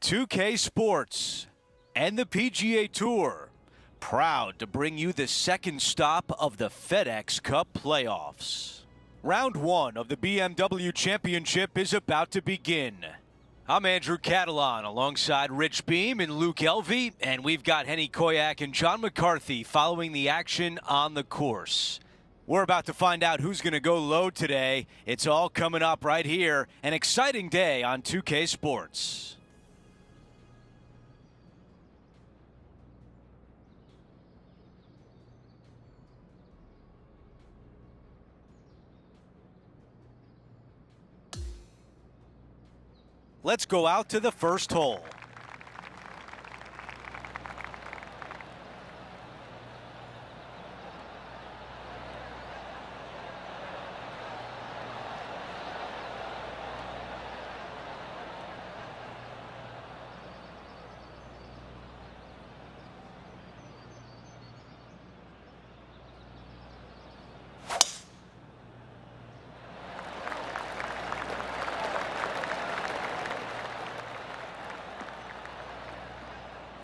2K Sports and the PGA Tour, proud to bring you the second stop of the FedEx Cup playoffs. Round one of the BMW Championship is about to begin. I'm Andrew Catalan alongside Rich Beam and Luke Elvey, and we've got Henny Koyak and John McCarthy following the action on the course. We're about to find out who's going to go low today. It's all coming up right here. An exciting day on 2K Sports. Let's go out to the first hole.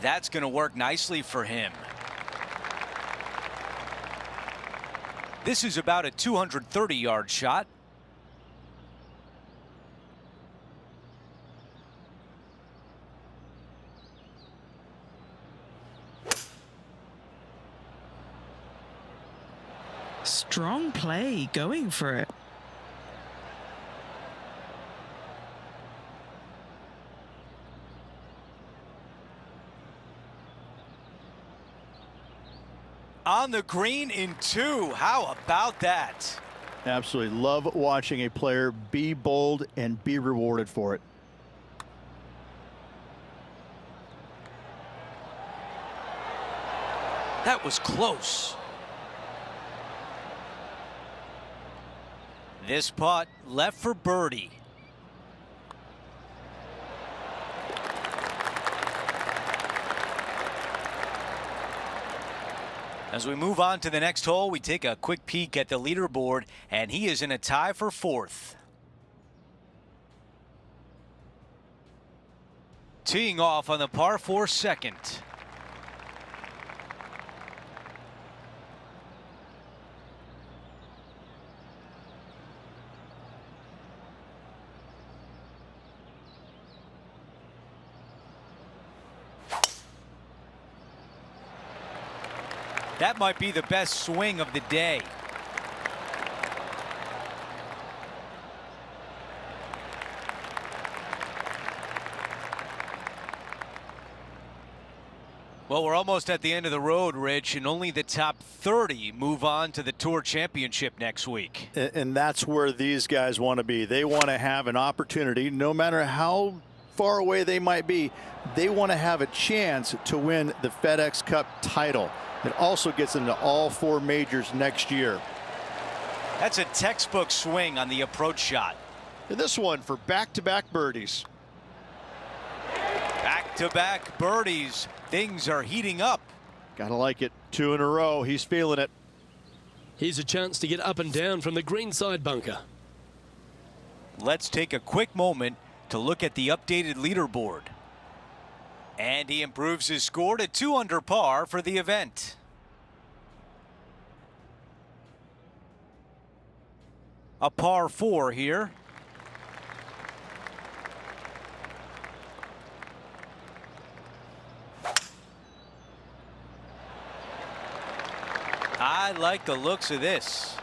That's going to work nicely for him. This is about a 230-yard shot. Strong play, going for it. On the green in two. How about that? Absolutely love watching a player be bold and be rewarded for it. That was close. This putt left for birdie. As we move on to the next hole, we take a quick peek at the leaderboard, and he is in a tie for fourth. Teeing off on the par 4 second. That might be the best swing of the day. Well, we're almost at the end of the road, Rich, and only the top 30 move on to the Tour Championship next week. And that's where these guys want to be. They want to have an opportunity, no matter how far away they might be, they want to have a chance to win the FedEx Cup title. It also gets into all 4 majors next year. That's a textbook swing on the approach shot. And this one for back-to-back birdies. Back-to-back birdies. Things are heating up. Gotta like it. 2 in a row. He's feeling it. Here's a chance to get up and down from the greenside bunker. Let's take a quick moment to look at the updated leaderboard. And he improves his score to 2 under par for the event. A par 4 here. I like the looks of this.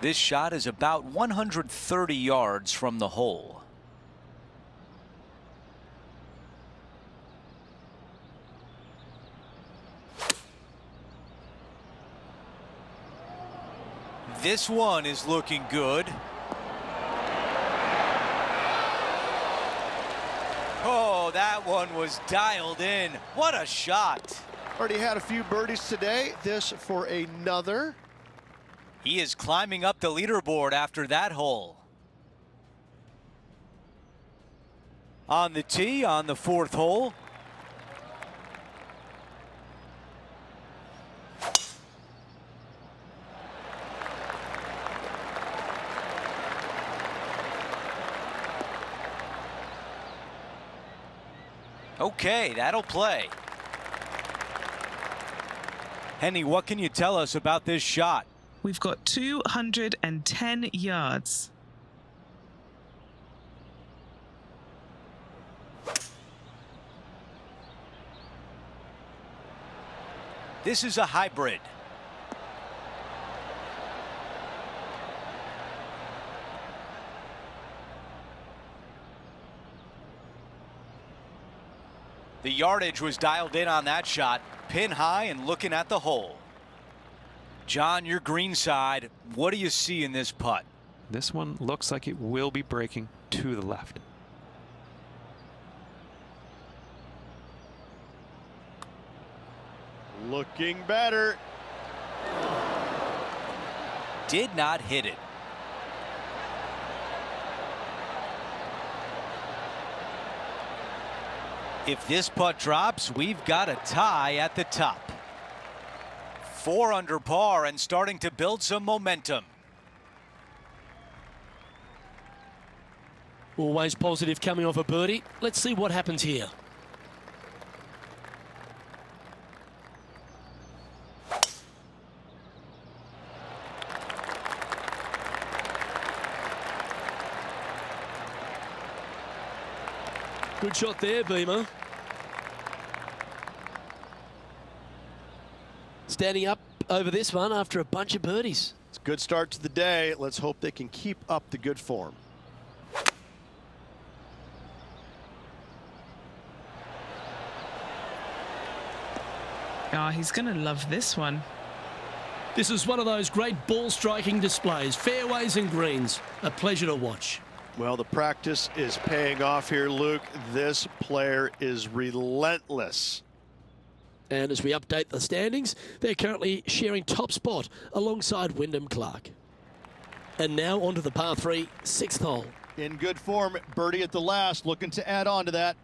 This shot is about 130 yards from the hole. This one is looking good. Oh, that one was dialed in. What a shot. Already had a few birdies today. This for another. He is climbing up the leaderboard after that hole. On the tee on the 4th hole. Okay, that'll play. Henny, what can you tell us about this shot? We've got 210 yards. This is a hybrid. The yardage was dialed in on that shot, pin high and looking at the hole. John, your green side, what do you see in this putt? This one looks like it will be breaking to the left. Looking better. Did not hit it. If this putt drops, we've got a tie at the top. 4 under par and starting to build some momentum. Always positive coming off a birdie. Let's see what happens here. Good shot there, Beamer. Standing up over this one after a bunch of birdies. It's a good start to the day. Let's hope they can keep up the good form. Oh, he's going to love this one. This is one of those great ball striking displays. Fairways and greens. A pleasure to watch. Well, the practice is paying off here, Luke. This player is relentless. And as we update the standings, they're currently sharing top spot alongside Wyndham Clark. And now onto the par 3, 6th hole. In good form, birdie at the last, looking to add on to that.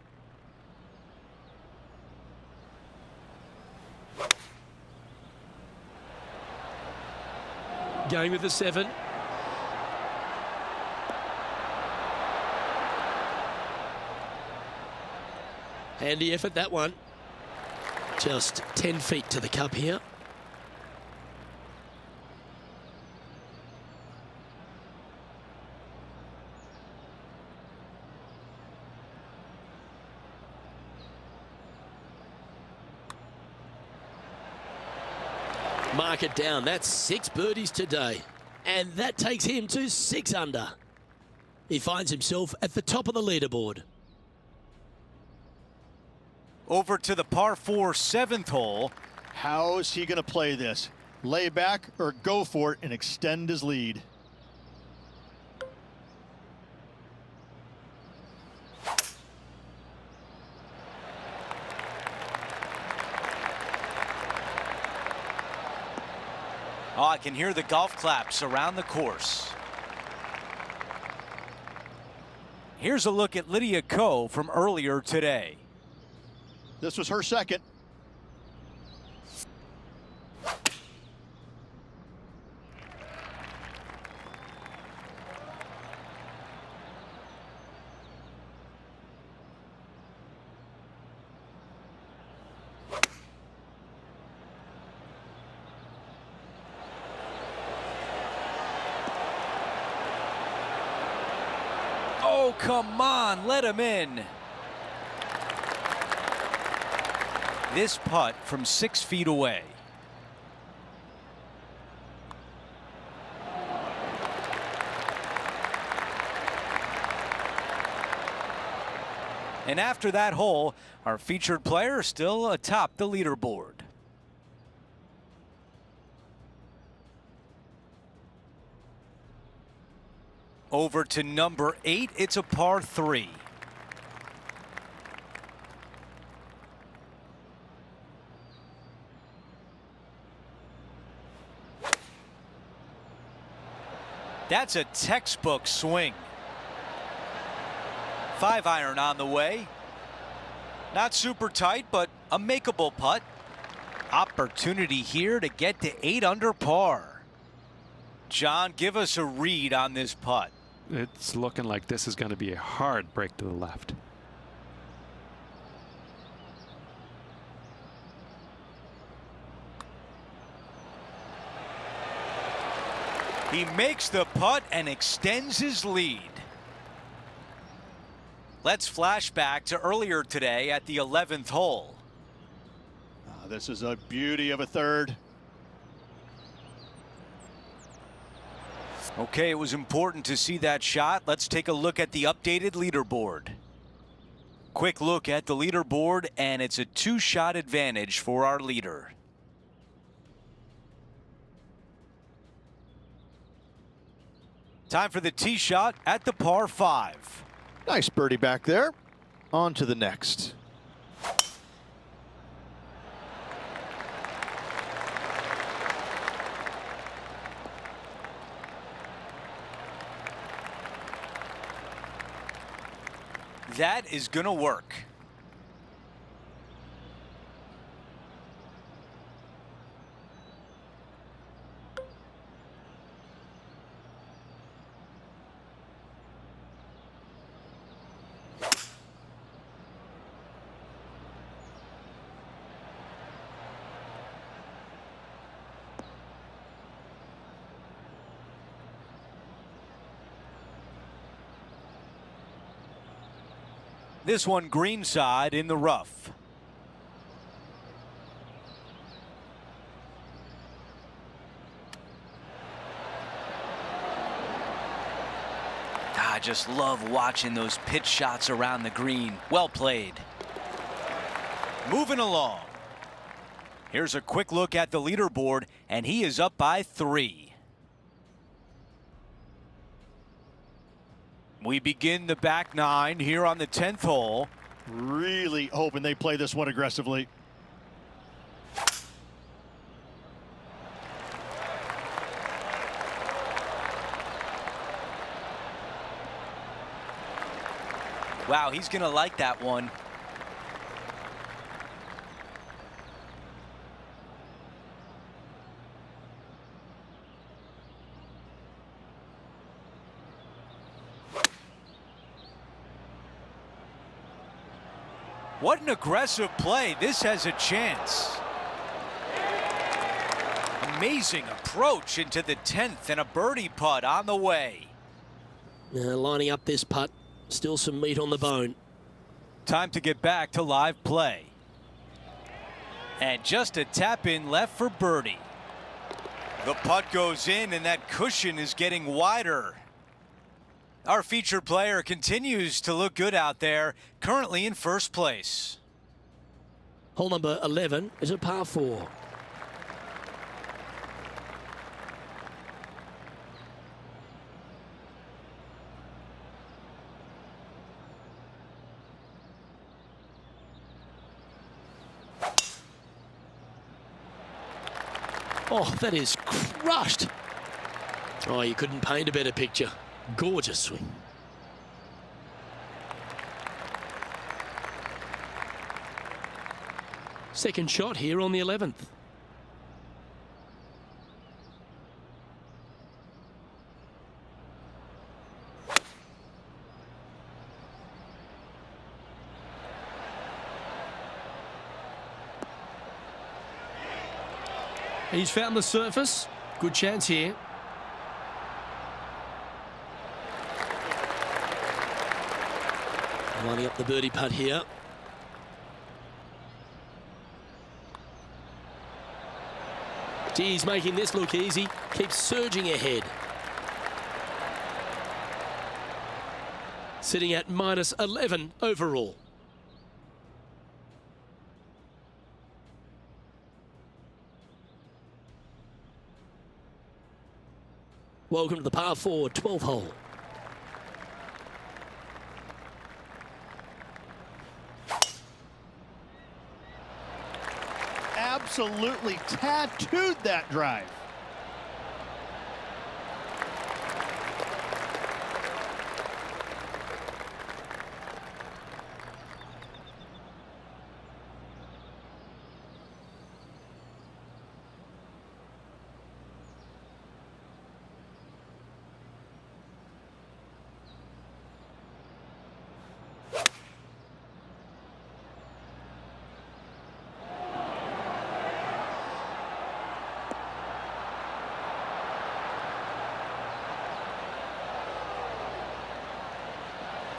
Going with the 7. Handy effort, that one. Just 10 feet to the cup here. Mark it down. That's 6 birdies today. And that takes him to 6 under. He finds himself at the top of the leaderboard. Over to the par 4 7th hole. How is he going to play this? Lay back or go for it and extend his lead? Oh, I can hear the golf claps around the course. Here's a look at Lydia Ko from earlier today. This was her second. Oh, come on, let him in. This putt from 6 feet away. And after that hole, our featured player still atop the leaderboard. Over to number 8, it's a par 3. That's a textbook swing. 5-iron on the way. Not super tight, but a makeable putt. Opportunity here to get to 8 under par. John, give us a read on this putt. It's looking like this is going to be a hard break to the left. He makes the putt and extends his lead. Let's flash back to earlier today at the 11th hole. This is a beauty of a third. Okay, it was important to see that shot. Let's take a look at the updated leaderboard. Quick look at the leaderboard, and it's a 2-shot advantage for our leader. Time for the tee shot at the par 5. Nice birdie back there. On to the next. That is gonna work. This one greenside in the rough. I just love watching those pitch shots around the green. Well played. Moving along. Here's a quick look at the leaderboard, and he is up by 3. We begin the back 9 here on the 10th hole. Really hoping they play this one aggressively. Wow, he's gonna like that one. What an aggressive play. This has a chance. Amazing approach into the 10th and a birdie putt on the way. Lining up this putt, still some meat on the bone. Time to get back to live play. And just a tap in left for birdie. The putt goes in and that cushion is getting wider. Our featured player continues to look good out there, currently in first place. Hole number 11 is a par 4. Oh, that is crushed. Oh, you couldn't paint a better picture. Gorgeous swing. Second shot here on the 11th. He's found the surface. Good chance here. Lining up the birdie putt here. Geez, making this look easy. Keeps surging ahead. Sitting at minus 11 overall. Welcome to the par 4 12th hole. Absolutely tattooed that drive.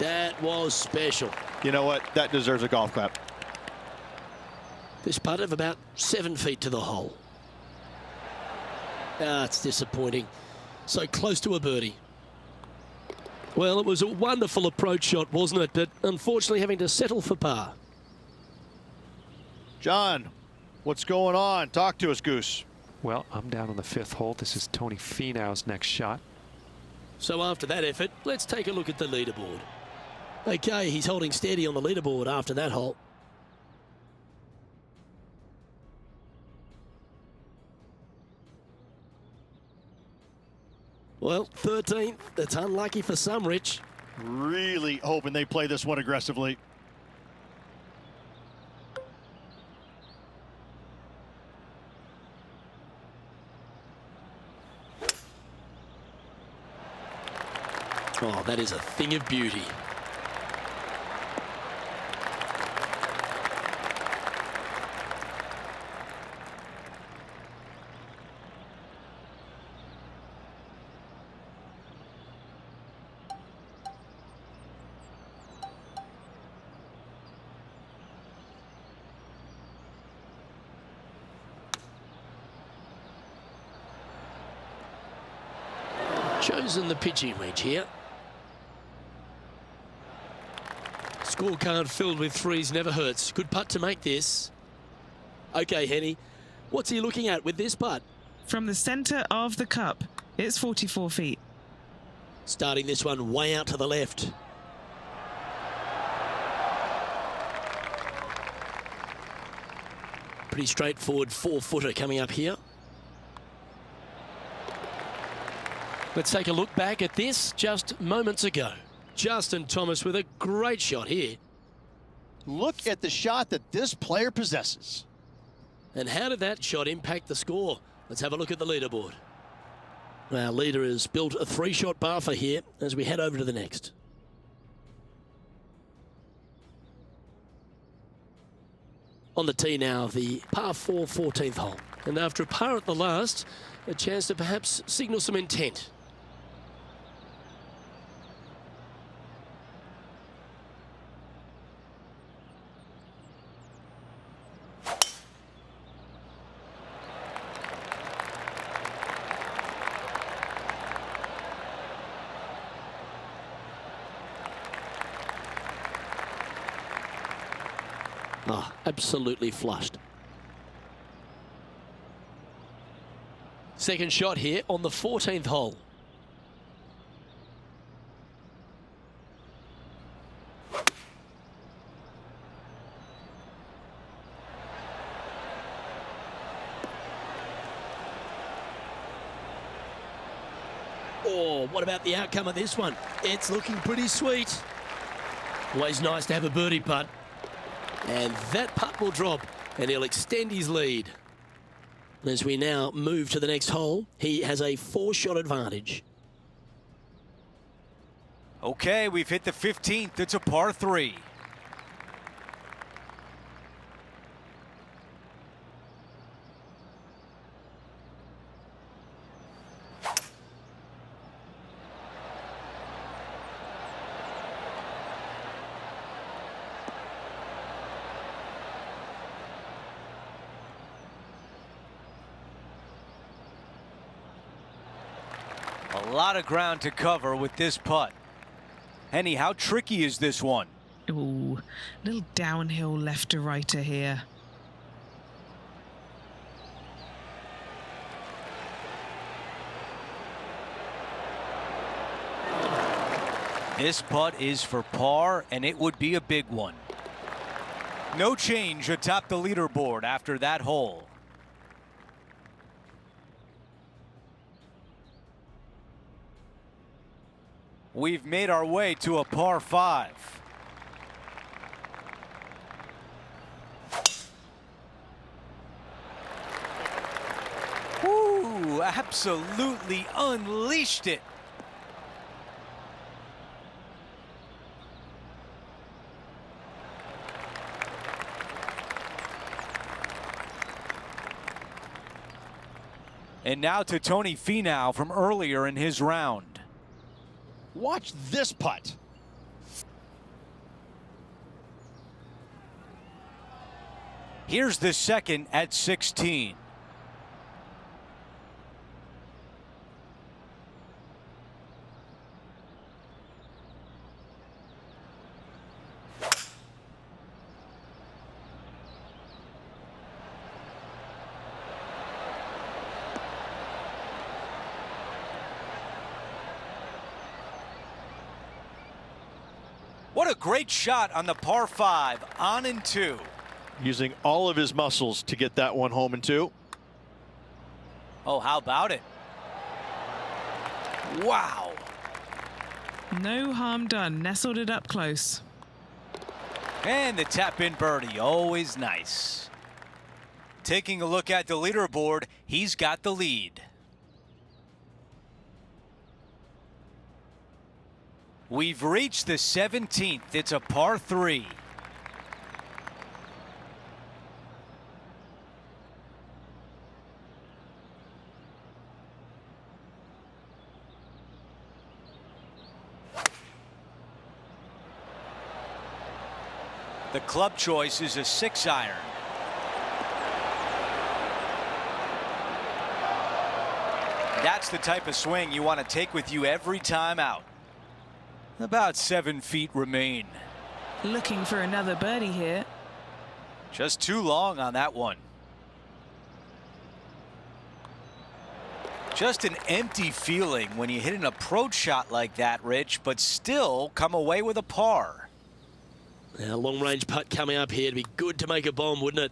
That was special. You know what? That deserves a golf clap. This putt of about 7 feet to the hole. Ah, it's disappointing. So close to a birdie. Well, it was a wonderful approach shot, wasn't it? But unfortunately having to settle for par. John, what's going on? Talk to us, Goose. Well, I'm down on the 5th hole. This is Tony Finau's next shot. So after that effort, let's take a look at the leaderboard. Okay, he's holding steady on the leaderboard after that hole. Well, 13th. That's unlucky for some, Rich. Really hoping they play this one aggressively. Oh, that is a thing of beauty. Chosen the pitching wedge here. Scorecard filled with threes never hurts. Good putt to make this. Okay, Henny, what's he looking at with this putt? From the centre of the cup, it's 44 feet. Starting this one way out to the left. Pretty straightforward 4-footer coming up here. Let's take a look back at this just moments ago. Justin Thomas with a great shot here. Look at the shot that this player possesses. And how did that shot impact the score? Let's have a look at the leaderboard. Our leader has built a 3-shot buffer here as we head over to the next. On the tee now, the par 4 14th hole. And after a par at the last, a chance to perhaps signal some intent. Oh, absolutely flushed. Second shot here on the 14th hole. Oh, what about the outcome of this one? It's looking pretty sweet. Always nice to have a birdie putt. And that putt will drop, and he'll extend his lead. As we now move to the next hole, he has a 4-shot advantage. Okay, we've hit the 15th. It's a par 3. A lot of ground to cover with this putt. Henny, how tricky is this one? Ooh, little downhill left to righter here. This putt is for par, and it would be a big one. No change atop the leaderboard after that hole. We've made our way to a par 5. Woo, absolutely unleashed it. And now to Tony Finau from earlier in his round. Watch this putt. Here's the second at 16. What a great shot on the par 5, on and 2. Using all of his muscles to get that one home in 2. Oh, how about it? Wow. No harm done. Nestled it up close. And the tap-in birdie, always nice. Taking a look at the leaderboard, he's got the lead. We've reached the 17th. It's a par 3. The club choice is a 6-iron. That's the type of swing you want to take with you every time out. About 7 feet remain. Looking for another birdie here. Just too long on that one. Just an empty feeling when you hit an approach shot like that, Rich, but still come away with a par. Now, long-range putt coming up here to be good to make a bomb, wouldn't it?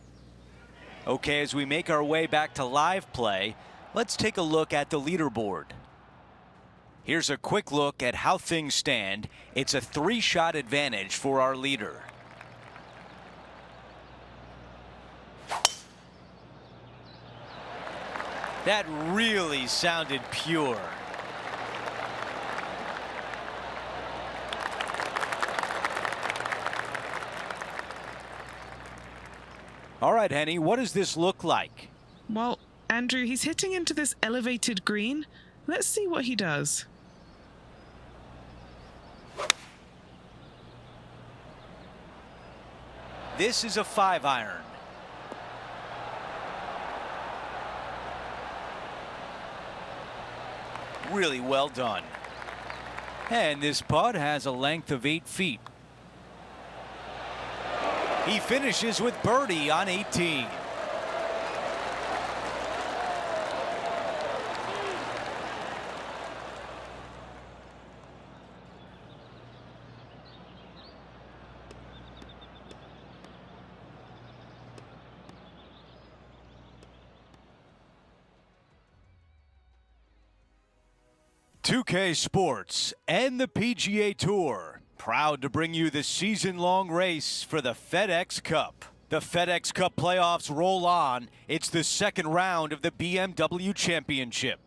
Okay, as we make our way back to live play, let's take a look at the leaderboard. Here's a quick look at how things stand. It's a 3-shot advantage for our leader. That really sounded pure. All right, Henny, what does this look like? Well, Andrew, he's hitting into this elevated green. Let's see what he does. This is a 5-iron. Really well done. And this putt has a length of 8 feet. He finishes with birdie on 18. .2K Sports and the PGA Tour, proud to bring you the season-long race for the FedEx Cup. The FedEx Cup playoffs roll on. It's the second round of the BMW Championship.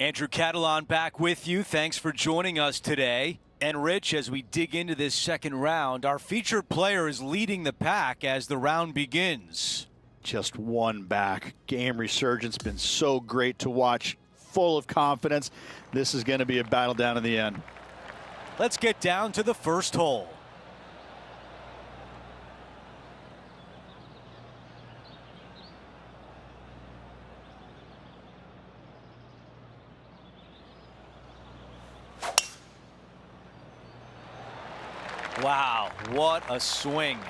Andrew Catalan back with you. Thanks for joining us today. And Rich, as we dig into this second round, our featured player is leading the pack as the round begins. Just one back. Game resurgence been so great to watch. Full of confidence. This is going to be a battle down in the end. Let's get down to the first hole. Wow, what a swing.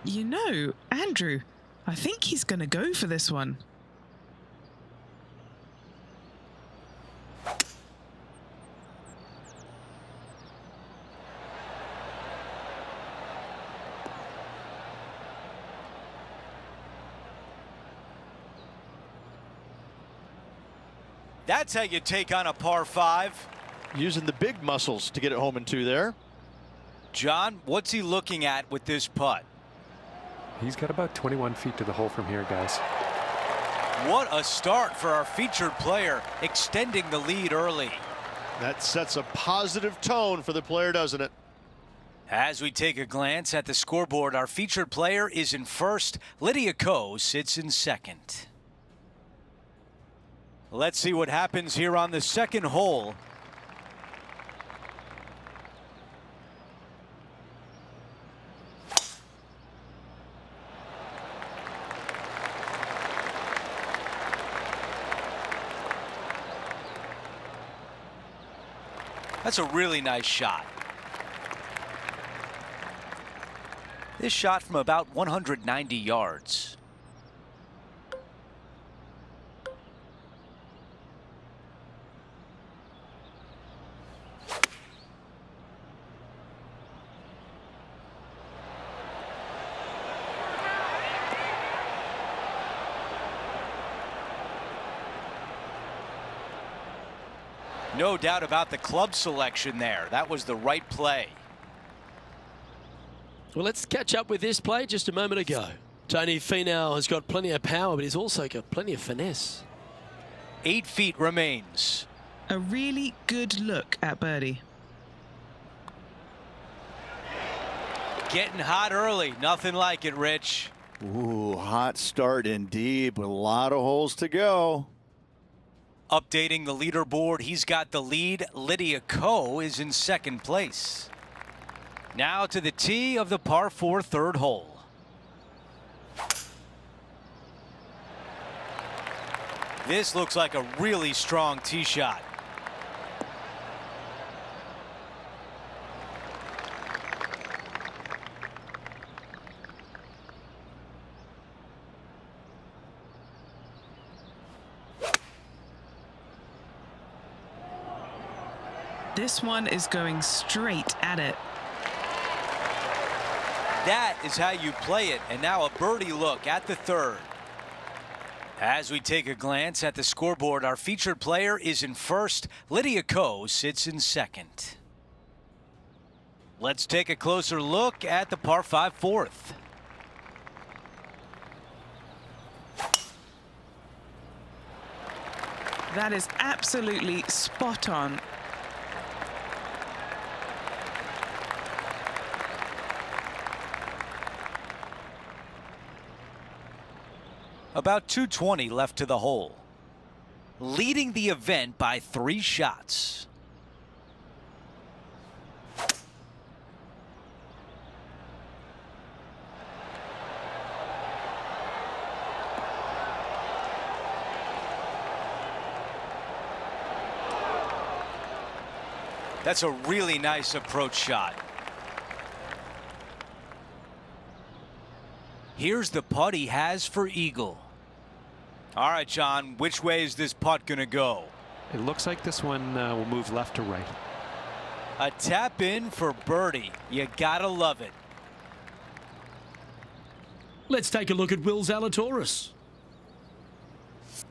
You know, Andrew, I think he's going to go for this one. That's how you take on a par 5. Using the big muscles to get it home in 2 there. John, what's he looking at with this putt? He's got about 21 feet to the hole from here, guys. What a start for our featured player, extending the lead early. That sets a positive tone for the player, doesn't it? As we take a glance at the scoreboard, our featured player is in first. Lydia Ko sits in second. Let's see what happens here on the second hole. That's a really nice shot. This shot from about 190 yards. No doubt about the club selection there. That was the right play. Well, let's catch up with this play just a moment ago. Tony Finau has got plenty of power, but he's also got plenty of finesse. 8 feet remains. A really good look at birdie. Getting hot early. Nothing like it, Rich. Ooh, hot start indeed, but a lot of holes to go. Updating the leaderboard, he's got the lead. Lydia Ko is in second place. Now to the tee of the par 4 third hole. This looks like a really strong tee shot. This one is going straight at it. That is how you play it. And now a birdie look at the third. As we take a glance at the scoreboard, our featured player is in first. Lydia Ko sits in second. Let's take a closer look at the par 5 fourth. That is absolutely spot on. About 220 left to the hole. Leading the event by 3 shots. That's a really nice approach shot. Here's the putt he has for eagle. All right, John, which way is this putt going to go? It looks like this one will move left to right. A tap in for birdie. You gotta love it. Let's take a look at Will Zalatoris.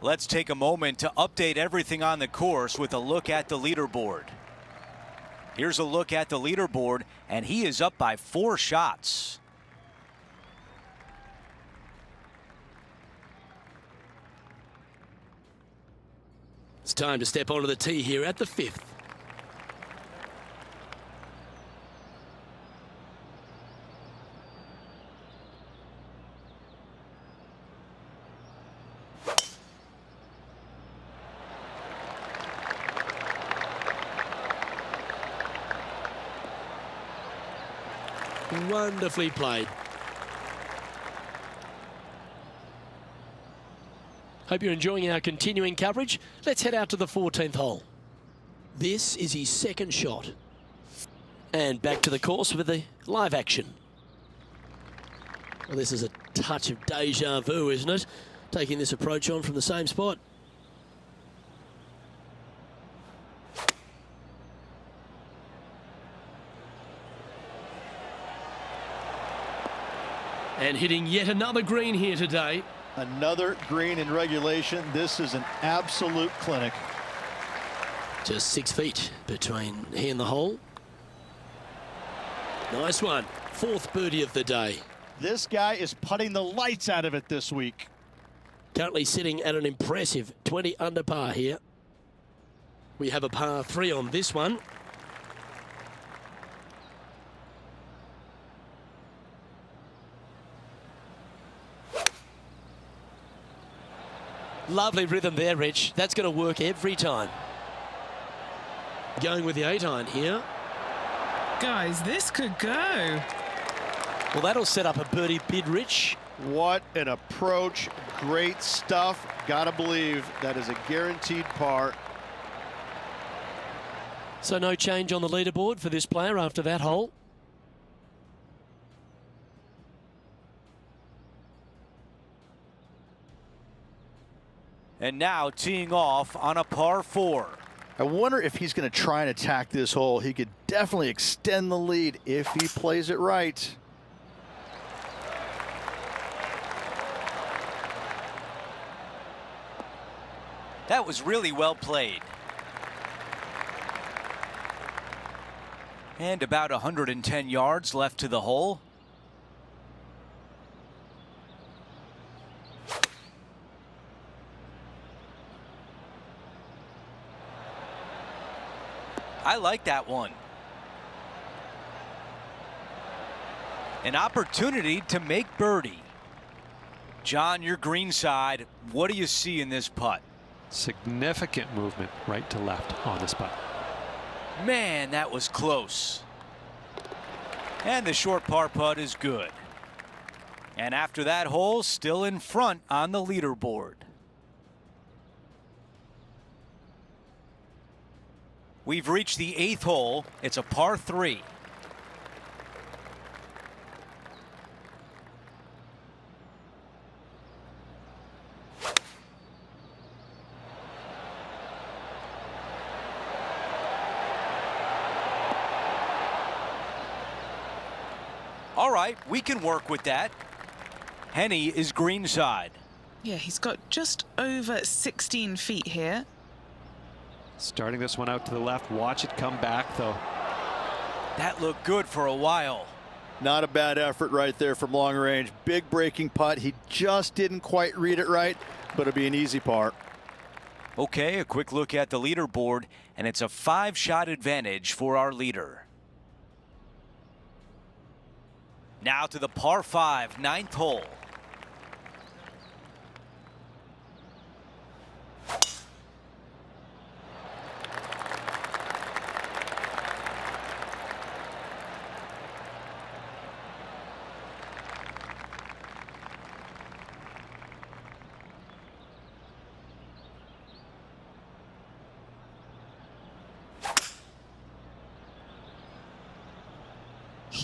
Let's take a moment to update everything on the course with a look at the leaderboard. Here's a look at the leaderboard, and he is up by 4 shots. It's time to step onto the tee here at the 5th. Wonderfully played. Hope you're enjoying our continuing coverage. Let's head out to the 14th hole. This is his second shot. And back to the course with the live action. Well, this is a touch of deja vu, isn't it? Taking this approach on from the same spot. And hitting yet another green here today. Another green in regulation. This is an absolute clinic. Just 6 feet between he and the hole. Nice one. 4th birdie of the day. This guy is putting the lights out of it this week. Currently sitting at an impressive 20 under par here. We have a par 3 on this one. Lovely rhythm there, Rich. That's going to work every time. Going with the 8-iron here. Guys, this could go. Well, that'll set up a birdie bid, Rich. What an approach. Great stuff. Gotta believe that is a guaranteed par. So no change on the leaderboard for this player after that hole. And now teeing off on a par 4. I wonder if he's going to try and attack this hole. He could definitely extend the lead if he plays it right. That was really well played. And about 110 yards left to the hole. I like that one. An opportunity to make birdie. John, your green side, what do you see in this putt? Significant movement right to left on this putt. Man, that was close. And the short par putt is good. And after that hole, still in front on the leaderboard. We've reached the 8th hole. It's a par 3. All right, we can work with that. Henny is greenside. Yeah, he's got just over 16 feet here. Starting this one out to the left. Watch it come back, though. That looked good for a while. Not a bad effort right there from long range. Big breaking putt. He just didn't quite read it right, but it'll be an easy par. Okay, a quick look at the leaderboard, and it's a 5-shot advantage for our leader. Now to the par 5, 9th hole.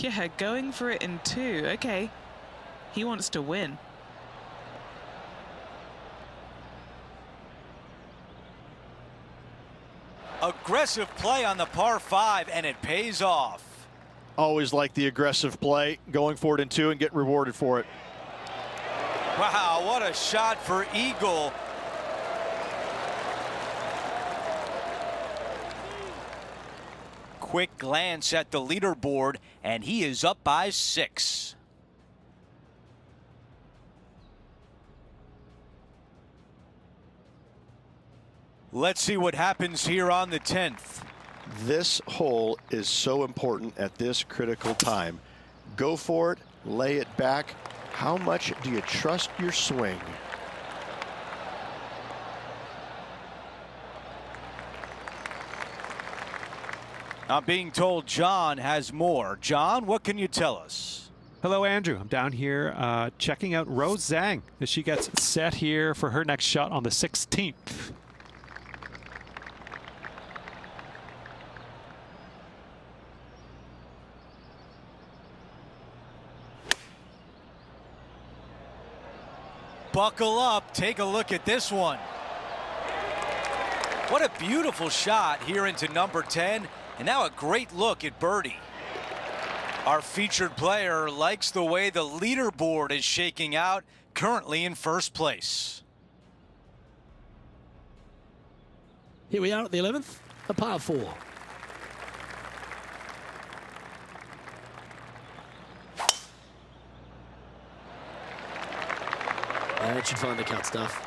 Yeah, going for it in 2. Okay. He wants to win. Aggressive play on the par 5, and it pays off. Always like the aggressive play, going for it in 2 and getting rewarded for it. Wow, what a shot for eagle. Quick glance at the leaderboard, and he is up by 6. Let's see what happens here on the 10th. This hole is so important at this critical time. Go for it, lay it back. How much do you trust your swing? I'm being told John has more. John, what can you tell us? Hello, Andrew. I'm down here checking out Rose Zhang as she gets set here for her next shot on the 16th. Buckle up. Take a look at this one. What a beautiful shot here into number 10. And now a great look at birdie. Our featured player likes the way the leaderboard is shaking out, currently in first place. Here we are at the 11th, a par 4. That should find the cut stuff.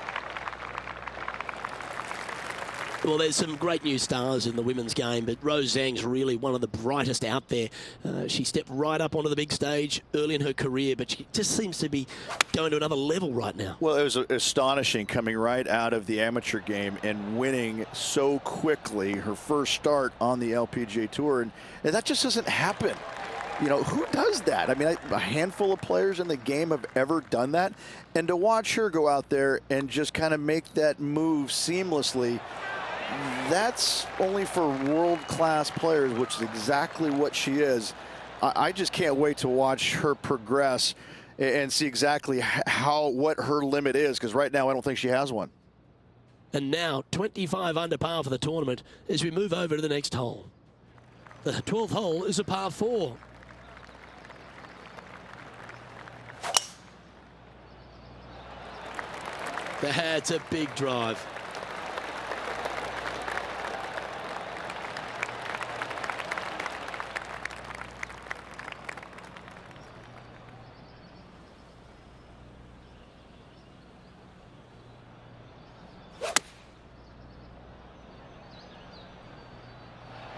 Well, there's some great new stars in the women's game, but Rose Zhang's really one of the brightest out there. She stepped right up onto the big stage early in her career, but she just seems to be going to another level right now. Well, it was astonishing coming right out of the amateur game and winning so quickly her first start on the LPGA Tour. And that just doesn't happen. You know, who does that? I mean, a handful of players in the game have ever done that. And to watch her go out there and just kind of make that move seamlessly, that's only for world-class players, which is exactly what she is. I just can't wait to watch her progress and see exactly what her limit is, because right now I don't think she has one. And now 25 under par for the tournament as we move over to the next hole. The 12th hole is a par 4. That's a big drive.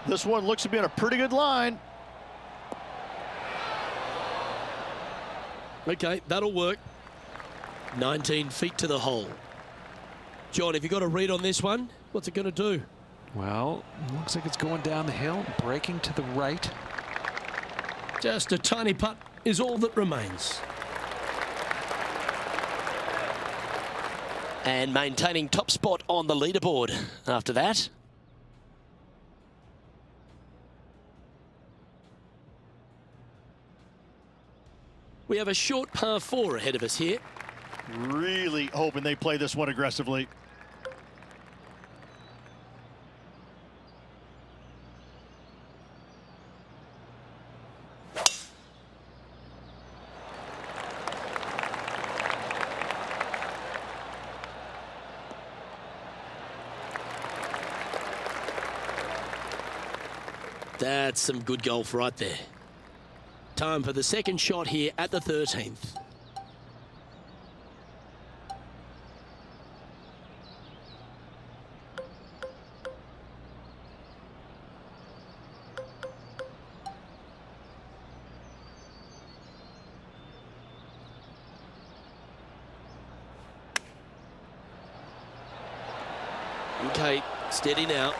This one looks to be in a pretty good line. Okay, that'll work. 19 feet to the hole. John, have you got a read on this one? What's it going to do? Well, looks like it's going down the hill, breaking to the right. Just a tiny putt is all that remains. And maintaining top spot on the leaderboard after that. We have a short par 4 ahead of us here. Really hoping they play this one aggressively. That's some good golf right there. Time for the second shot here at the 13th. Okay, steady now.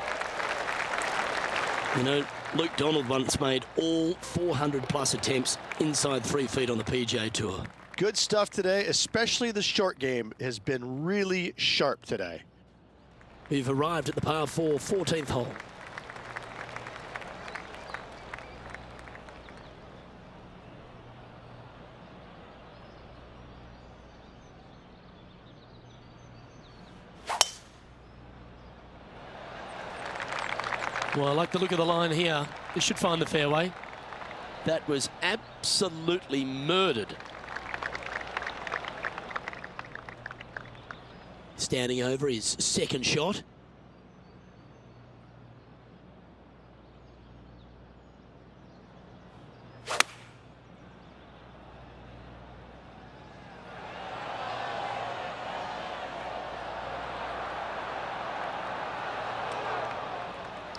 You know, Luke Donald once made all 400-plus attempts inside 3 feet on the PGA Tour. Good stuff today, especially the short game has been really sharp today. We've arrived at the par 4 14th hole. Well, I like the look of the line here. This should find the fairway. That was absolutely murdered. Standing over his second shot.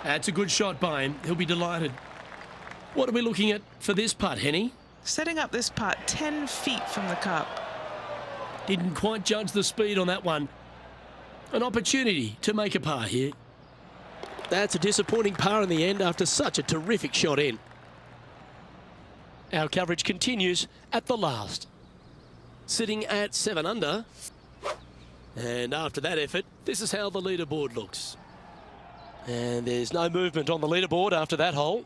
That's a good shot by him. He'll be delighted. What are we looking at for this putt, Henny? Setting up this putt 10 feet from the cup. Didn't quite judge the speed on that one. An opportunity to make a par here. That's a disappointing par in the end after such a terrific shot in. Our coverage continues at the last. Sitting at 7 under. And after that effort, this is how the leaderboard looks. And there's no movement on the leaderboard after that hole.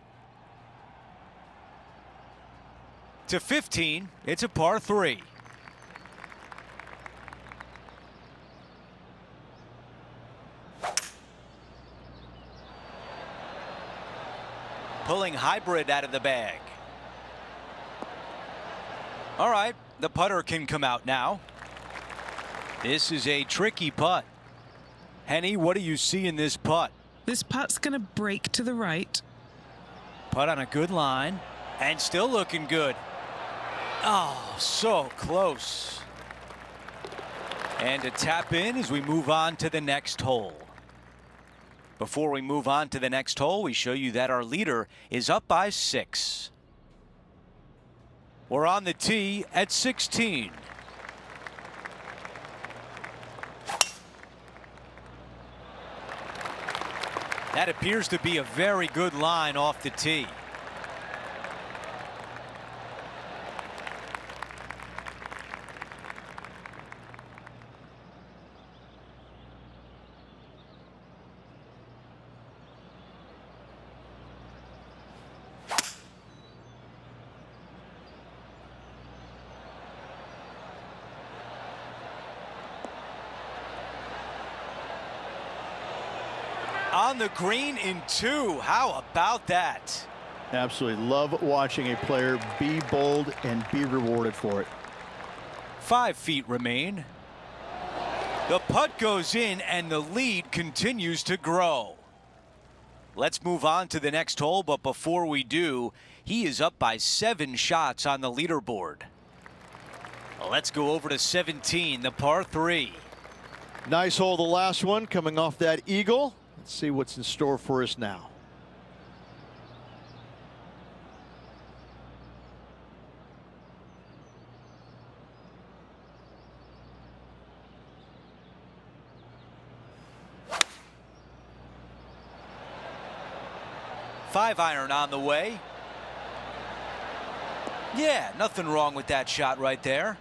To 15, it's a par 3. Pulling hybrid out of the bag. All right, the putter can come out now. This is a tricky putt. Henny, what do you see in this putt? This putt's going to break to the right. Putt on a good line and still looking good. Oh, so close. And a tap in as we move on to the next hole. Before we move on to the next hole, we show you that our leader is up by 6. We're on the tee at 16. That appears to be a very good line off the tee. On the green in 2. How about that? Absolutely love watching a player be bold and be rewarded for it. 5 feet remain. The putt goes in and the lead continues to grow. Let's move on to the next hole, but before we do, he is up by 7 shots on the leaderboard. Let's go over to 17, the par 3. Nice hole, the last one, coming off that eagle. Let's see what's in store for us now. Five iron on the way. Yeah, nothing wrong with that shot right there.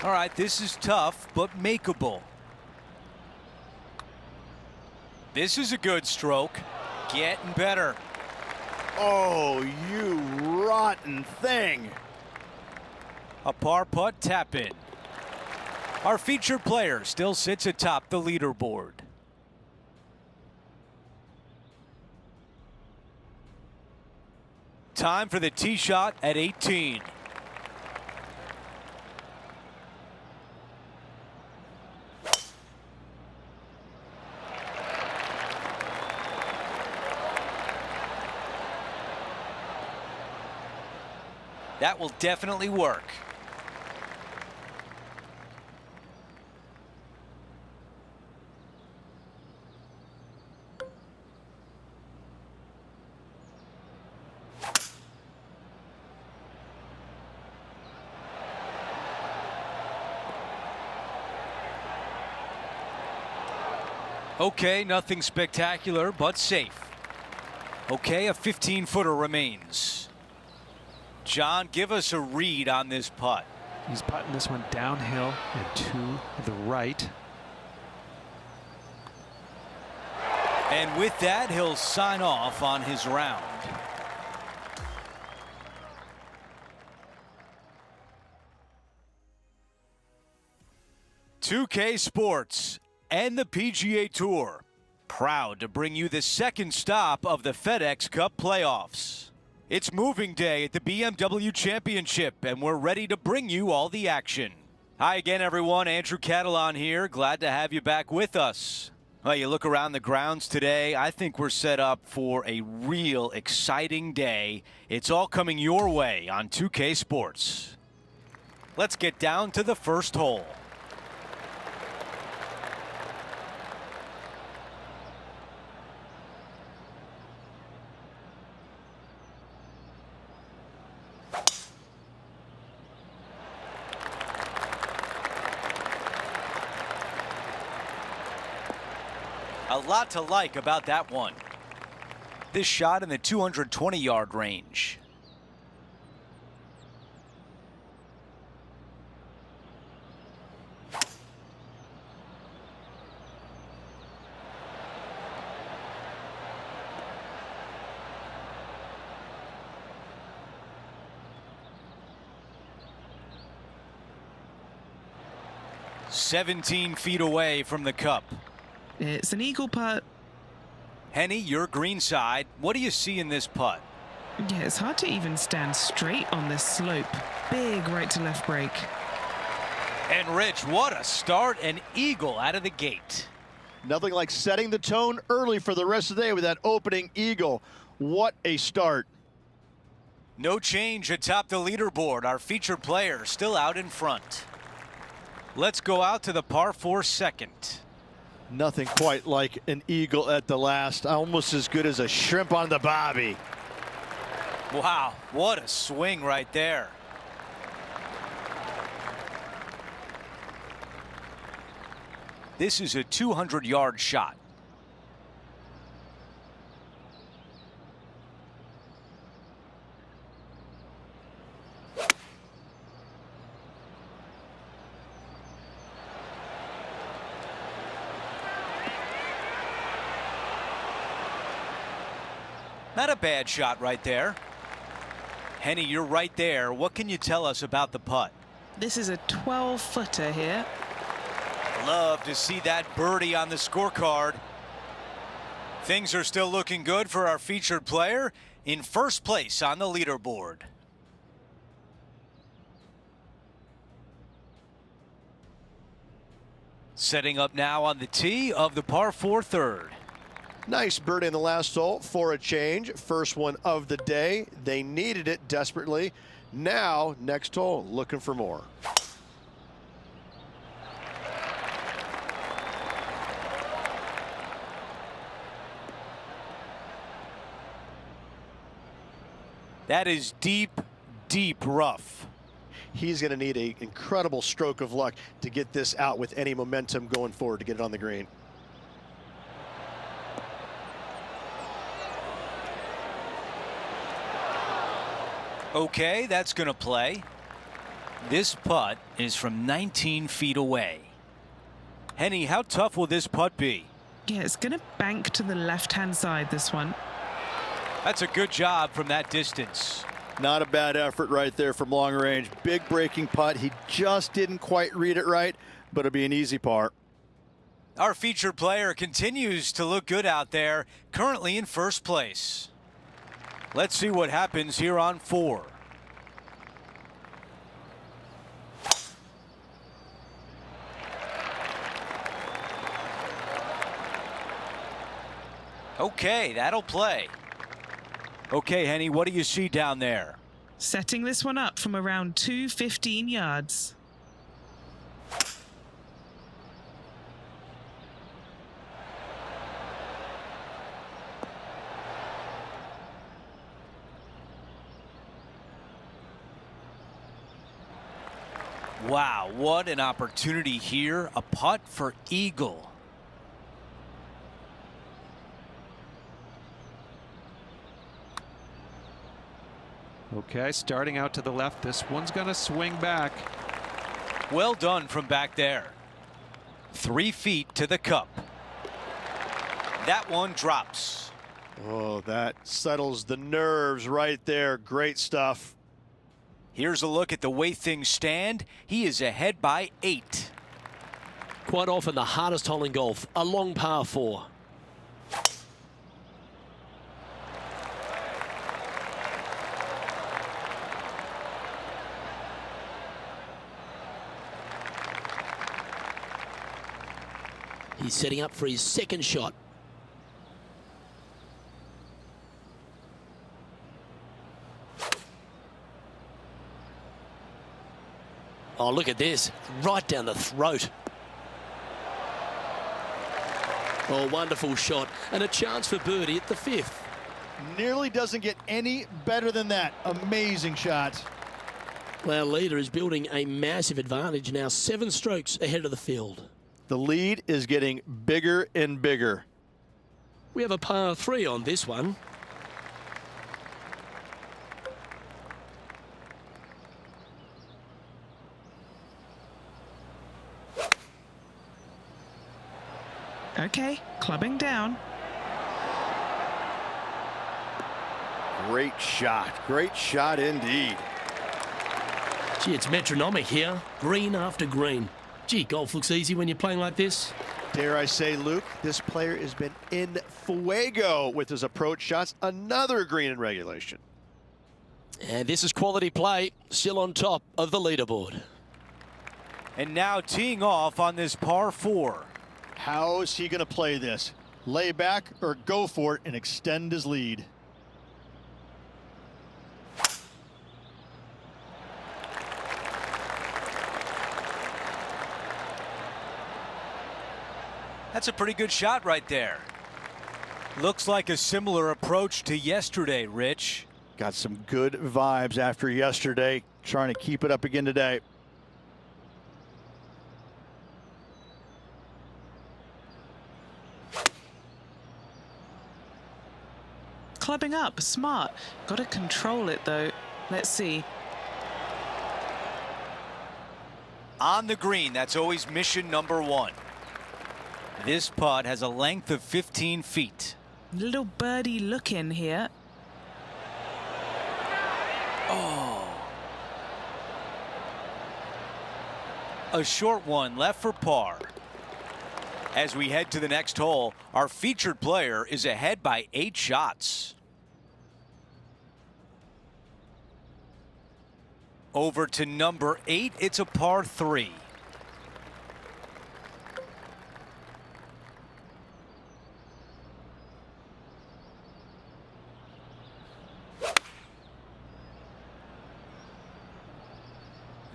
All right, this is tough, but makeable. This is a good stroke. Getting better. Oh, you rotten thing. A par putt tap in. Our featured player still sits atop the leaderboard. Time for the tee shot at 18. That will definitely work. Okay, nothing spectacular, but safe. Okay, a 15-footer remains. John, give us a read on this putt. He's putting this one downhill and to the right. And with that, he'll sign off on his round. "2K Sports and the PGA Tour, proud to bring you the second stop of the FedEx Cup playoffs. It's moving day at the BMW Championship, and we're ready to bring you all the action. Hi again, everyone. Andrew Catalan here. Glad to have you back with us. Well, you look around the grounds today, I think we're set up for a real exciting day. It's all coming your way on 2K Sports. Let's get down to the first hole. A lot to like about that one. This shot in the 220-yard range. "17 feet away from the cup." It's an eagle putt. Henny, your green side. What do you see in this putt? Yeah, it's hard to even stand straight on this slope. Big right to left break. And Rich, what a start. An eagle out of the gate. Nothing like setting the tone early for the rest of the day with that opening eagle. What a start. No change atop the leaderboard. Our featured player still out in front. Let's go out to the par 4 second. Nothing quite like an eagle at the last. Almost as good as a shrimp on the bobby. Wow, what a swing right there. This is a 200-yard shot. Not a bad shot right there. Henny, you're right there. What can you tell us about the putt? This is a 12-footer here. Love to see that birdie on the scorecard. Things are still looking good for our featured player in first place on the leaderboard. Setting up now on the tee of the par 4 third. Nice birdie in the last hole for a change. First one of the day. They needed it desperately. Now, next hole, looking for more. That is deep, deep rough. He's going to need an incredible stroke of luck to get this out with any momentum going forward to get it on the green. Okay, that's going to play. This putt is from 19 feet away. Henny, how tough will this putt be? Yeah, it's going to bank to the left-hand side, this one. That's a good job from that distance. Not a bad effort right there from long range. Big breaking putt. He just didn't quite read it right, but it'll be an easy par. Our featured player continues to look good out there, currently in first place. Let's see what happens here on 4. Okay, that'll play. Okay, Henny, what do you see down there? Setting this one up from around 215 yards. Wow, what an opportunity here. A putt for eagle. Okay, starting out to the left. This one's going to swing back. Well done from back there. 3 feet to the cup. That one drops. Oh, that settles the nerves right there. Great stuff. Here's a look at the way things stand. He is ahead by 8. Quite often the hardest hole in golf, a long par 4. He's setting up for his second shot. Oh, look at this. Right down the throat. Oh, wonderful shot. And a chance for birdie at the 5th. Nearly doesn't get any better than that. Amazing shot. Our leader is building a massive advantage now, 7 strokes ahead of the field. The lead is getting bigger and bigger. We have a par 3 on this one. Okay, clubbing down. Great shot. Great shot indeed. Gee, it's metronomic here. Green after green. Gee, golf looks easy when you're playing like this. Dare I say, Luke, this player has been in fuego with his approach shots. Another green in regulation. And this is quality play, still on top of the leaderboard. And now teeing off on this par 4. How is he going to play this? Lay back or go for it and extend his lead? That's a pretty good shot right there. Looks like a similar approach to yesterday, Rich. Got some good vibes after yesterday. Trying to keep it up again today. Clubbing up, smart. Got to control it though. Let's see. On the green, that's always mission number one. This putt has a length of 15 feet. Little birdie look in here. Oh. A short one left for par. As we head to the next hole, our featured player is ahead by 8 shots. Over to number 8, it's a par 3.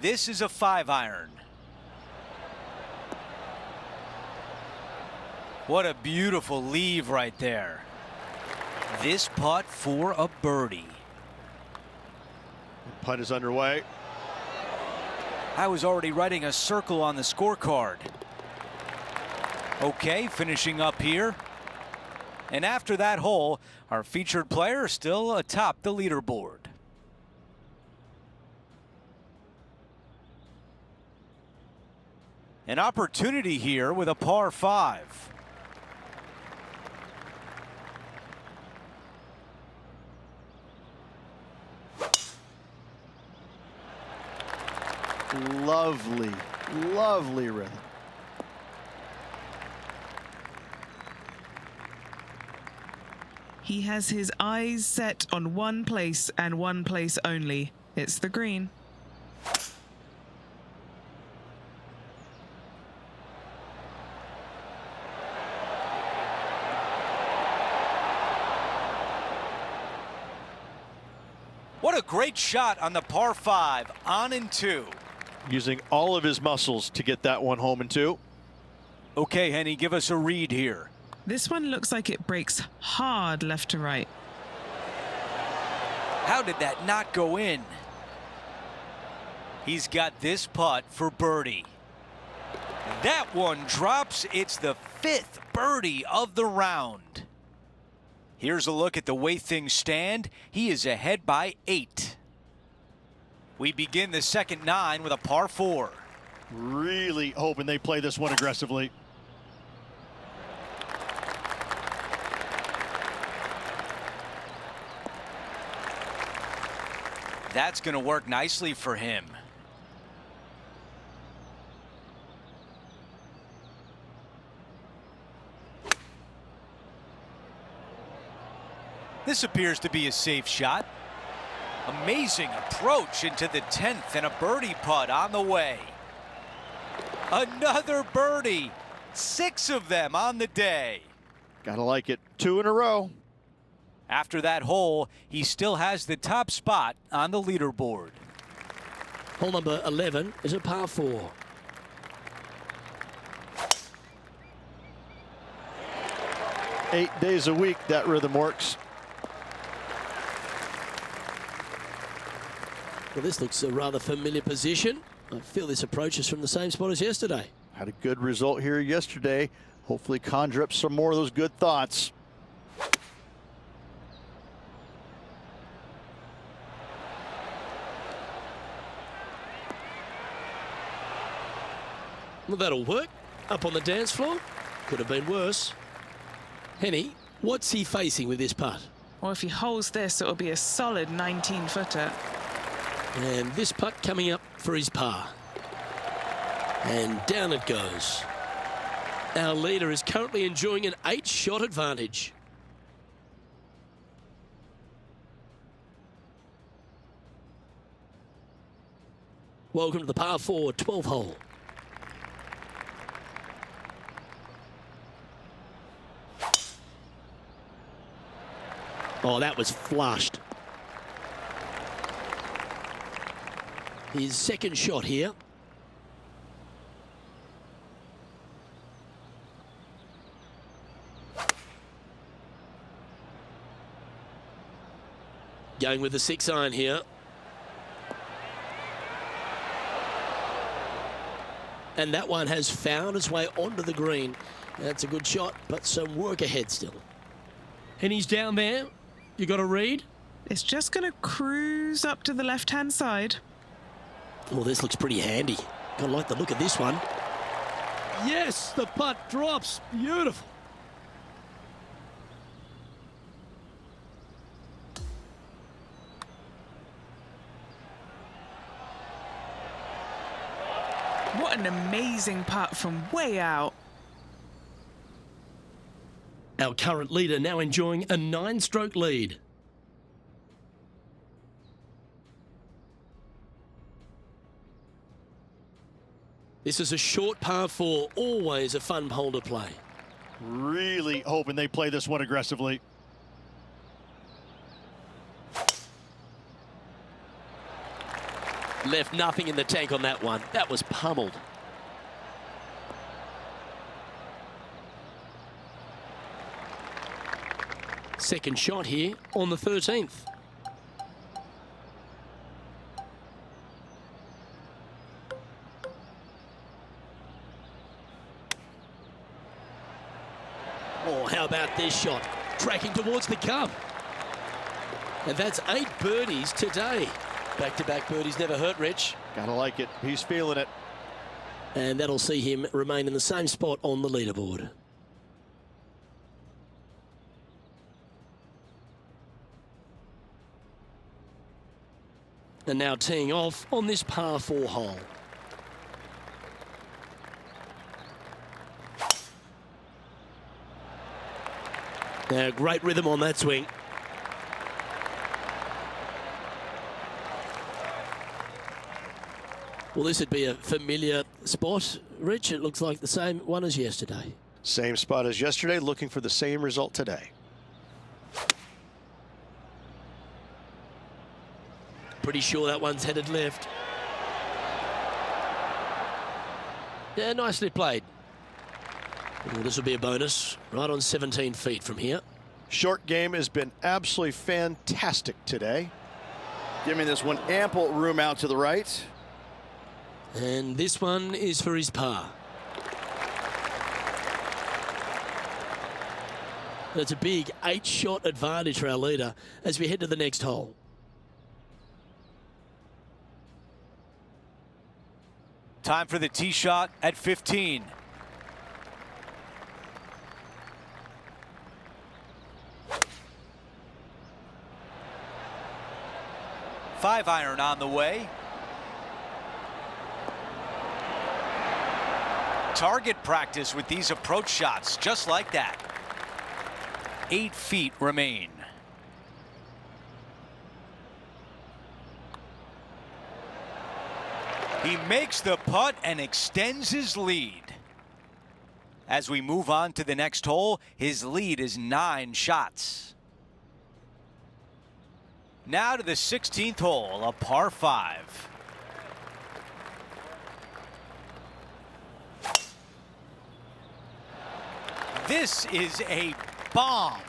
This is a 5-iron. What a beautiful leave right there. This putt for a birdie. Putt is underway. I was already writing a circle on the scorecard. Okay, finishing up here. And after that hole, our featured player is still atop the leaderboard. An opportunity here with a par 5. Lovely, lovely rhythm. He has his eyes set on one place and one place only. It's the green. What a great shot on the par 5, on and 2. Using all of his muscles to get that one home and 2. Okay, Henny, give us a read here. This one looks like it breaks hard left to right. How did that not go in? He's got this putt for birdie. That one drops. It's the 5th birdie of the round. Here's a look at the way things stand. He is ahead by 8. We begin the second 9 with a par 4. Really hoping they play this one aggressively. That's going to work nicely for him. This appears to be a safe shot. Amazing approach into the 10th and a birdie putt on the way. Another birdie. 6 of them on the day. Gotta like it. 2 in a row. After that hole, he still has the top spot on the leaderboard. Hole number 11 is a par 4. Eight days a week, that rhythm works. Well, this looks a rather familiar position. I feel this approach is from the same spot as yesterday. Had a good result here yesterday. Hopefully conjure up some more of those good thoughts. Well, that'll work. Up on the dance floor. Could have been worse. Henny, what's he facing with this putt? Or if he holds this, it'll be a solid 19-footer. And this putt coming up for his par. And down it goes. Our leader is currently enjoying an 8-shot advantage. Welcome to the par 4 12th hole. Oh, that was flushed. His second shot here. Going with the 6-iron here. And that one has found its way onto the green. That's a good shot, but some work ahead still. And he's down there. You got a read? It's just going to cruise up to the left-hand side. Well, this looks pretty handy. Gotta like the look of this one. Yes, the putt drops. Beautiful. What an amazing putt from way out. Our current leader now enjoying a 9-stroke lead. This is a short par 4, always a fun hole to play. Really hoping they play this one aggressively. Left nothing in the tank on that one. That was pummeled. Second shot here on the 13th. Oh, how about this shot? Tracking towards the cup. And that's 8 birdies today. Back-to-back birdies never hurt, Rich. Gotta like it. He's feeling it. And that'll see him remain in the same spot on the leaderboard. And now teeing off on this par 4 hole. Now, great rhythm on that swing. Well, this would be a familiar spot, Rich. It looks like the same one as yesterday. Same spot as yesterday, looking for the same result today. Pretty sure that one's headed left. Yeah, nicely played. Well, this will be a bonus, right on 17 feet from here. Short game has been absolutely fantastic today. Giving this one ample room out to the right. And this one is for his par. That's a big 8-shot advantage for our leader as we head to the next hole. Time for the tee shot at 15. Five-iron on the way. Target practice with these approach shots, just like that. 8 feet remain. He makes the putt and extends his lead. As we move on to the next hole, his lead is 9 shots. Now to the 16th hole, a par 5. This is a bomb.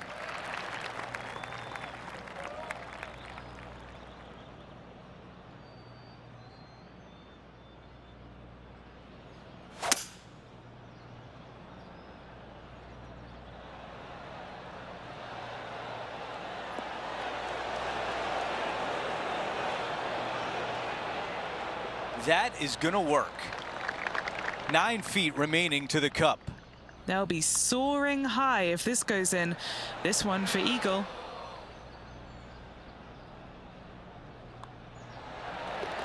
That is gonna work. 9 feet remaining to the cup. They'll be soaring high if this goes in. This one for eagle.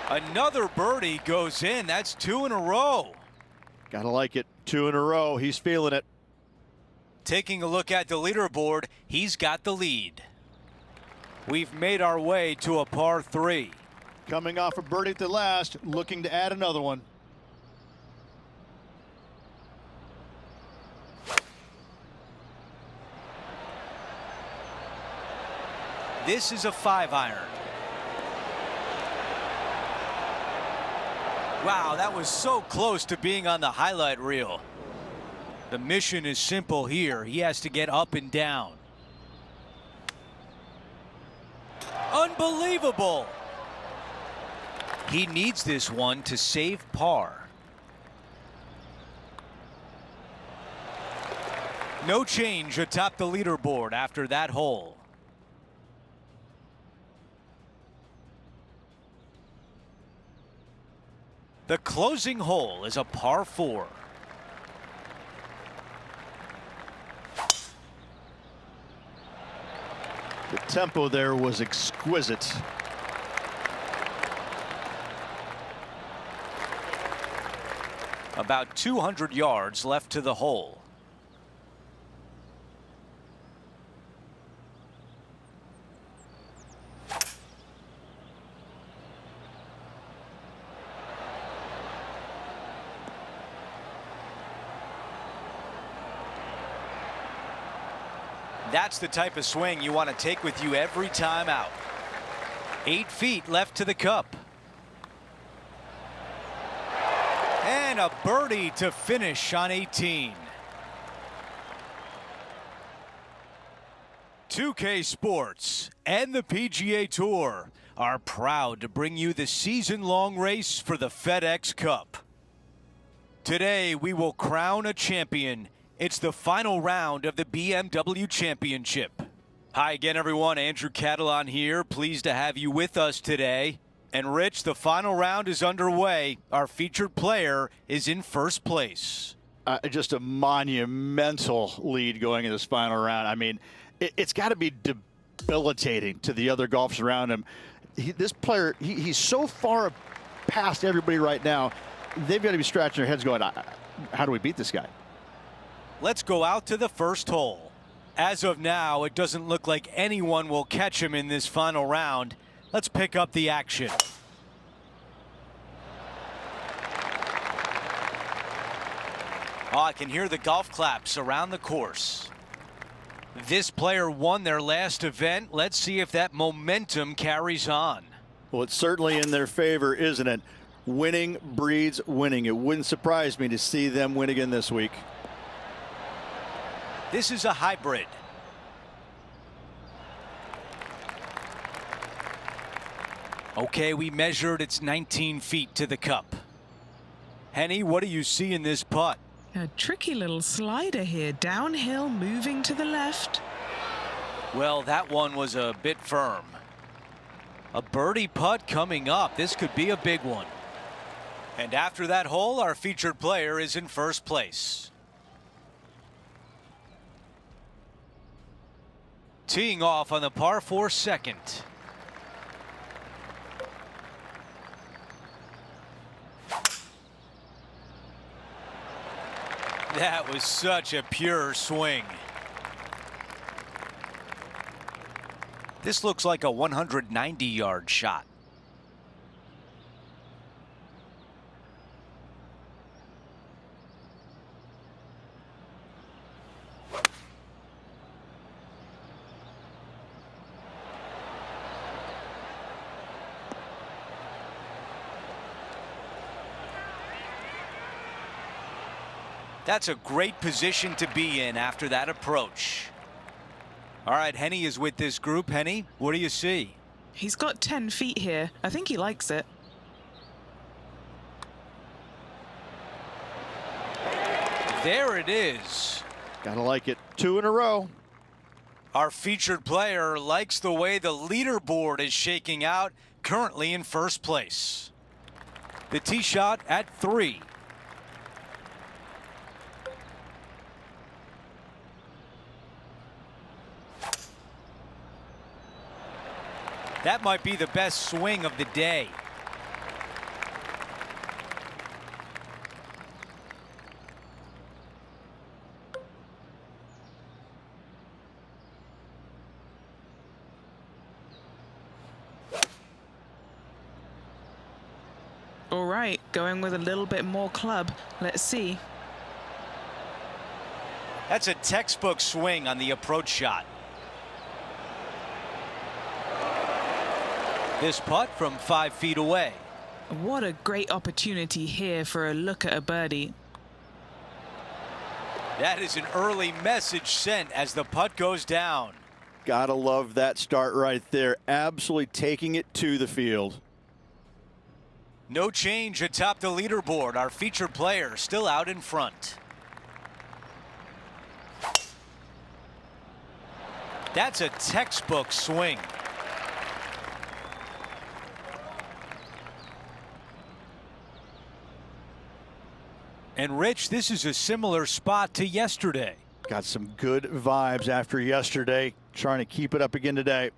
Another birdie goes in. That's 2 in a row. Gotta like it. 2 in a row. He's feeling it. Taking a look at the leaderboard, he's got the lead. We've made our way to a par 3. Coming off a birdie at the last, looking to add another one. This is a 5-iron. Wow, that was so close to being on the highlight reel. The mission is simple here. He has to get up and down. Unbelievable. He needs this one to save par. No change atop the leaderboard after that hole. The closing hole is a par 4. The tempo there was exquisite. About 200 yards left to the hole. That's the type of swing you want to take with you every time out. 8 feet left to the cup. And a birdie to finish on 18. 2K Sports and the PGA Tour are proud to bring you the season-long race for the FedEx Cup. Today, we will crown a champion. It's the final round of the BMW Championship. Hi again, everyone. Andrew Catalan here. Pleased to have you with us today. And Rich, the final round is underway. Our featured player is in first place. Just a monumental lead going in this final round. I mean, it's got to be debilitating to the other golfers around him. This player, he's so far past everybody right now. They've got to be scratching their heads going, how do we beat this guy? Let's go out to the first hole. As of now, it doesn't look like anyone will catch him in this final round. Let's pick up the action. Oh, I can hear the golf claps around the course. This player won their last event. Let's see if that momentum carries on. Well, it's certainly in their favor, isn't it? Winning breeds winning. It wouldn't surprise me to see them win again this week. This is a hybrid. Okay, we measured. It's 19 feet to the cup. Henny, what do you see in this putt? A tricky little slider here, downhill, moving to the left. Well, that one was a bit firm. A birdie putt coming up. This could be a big one. And after that hole, our featured player is in first place. Teeing off on the par 4 second. That was such a pure swing. This looks like a 190-yard shot. That's a great position to be in after that approach. All right, Henny is with this group. Henny, what do you see? He's got 10 feet here. I think he likes it. There it is. Gotta like it. 2 in a row. Our featured player likes the way the leaderboard is shaking out, currently in first place. The tee shot at 3. That might be the best swing of the day. All right, going with a little bit more club. Let's see. That's a textbook swing on the approach shot. This putt from 5 feet away. What a great opportunity here for a look at a birdie. That is an early message sent as the putt goes down. Gotta love that start right there. Absolutely taking it to the field. No change atop the leaderboard. Our featured player still out in front. That's a textbook swing. And Rich, this is a similar spot to yesterday. Got some good vibes after yesterday. Trying to keep it up again today.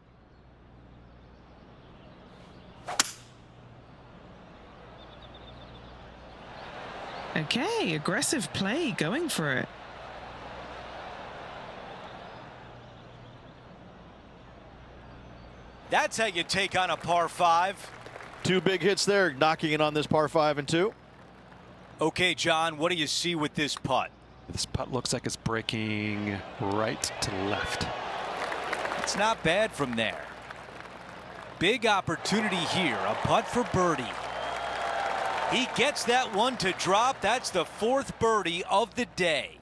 Okay, aggressive play, going for it. That's how you take on a par 5. 2 big hits there, knocking it on this par 5 and 2. Okay, John, what do you see with this putt? This putt looks like it's breaking right to left. It's not bad from there. Big opportunity here, a putt for birdie. He gets that one to drop. That's the 4th birdie of the day.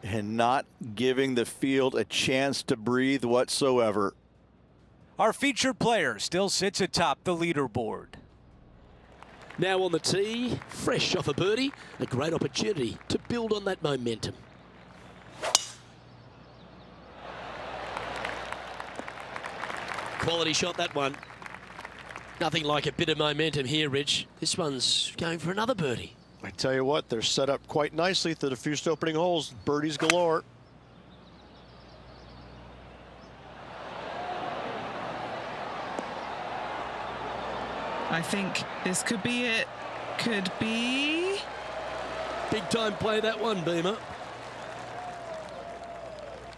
And not giving the field a chance to breathe whatsoever. Our featured player still sits atop the leaderboard. Now on the tee, fresh off a birdie, a great opportunity to build on that momentum. Quality shot, that one. Nothing like a bit of momentum here, Rich. This one's going for another birdie. I tell you what, they're set up quite nicely through the first opening holes. Birdies galore. I think this could be it. Could be. Big time play, that one, Beamer.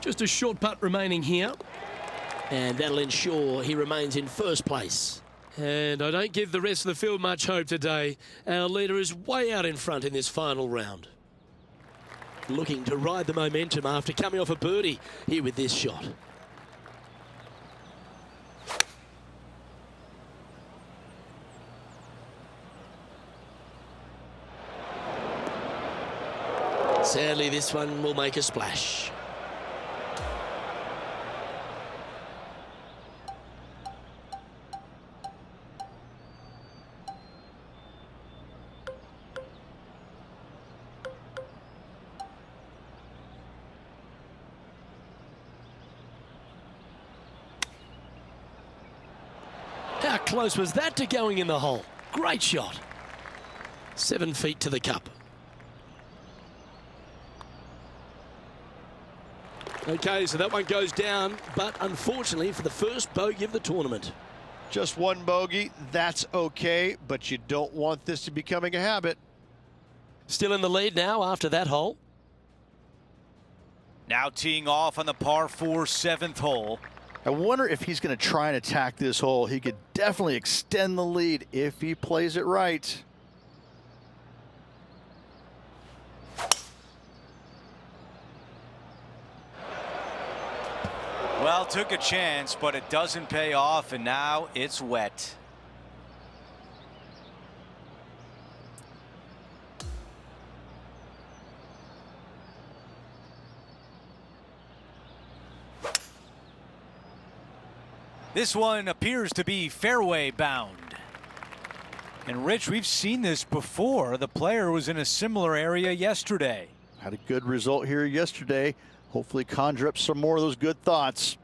Just a short putt remaining here. And that'll ensure he remains in first place. And I don't give the rest of the field much hope today. Our leader is way out in front in this final round. Looking to ride the momentum after coming off a birdie here with this shot. Sadly, this one will make a splash. How close was that to going in the hole? Great shot. 7 feet to the cup. Okay, so that one goes down, but unfortunately for the first bogey of the tournament. Just 1 bogey, that's okay, but you don't want this to be becoming a habit. Still in the lead now after that hole. Now teeing off on the par 4 7th hole. I wonder if he's going to try and attack this hole. He could definitely extend the lead if he plays it right. Well, took a chance, but it doesn't pay off, and now it's wet. This one appears to be fairway bound. And Rich, we've seen this before. The player was in a similar area yesterday. Had a good result here yesterday. Hopefully conjure up some more of those good thoughts.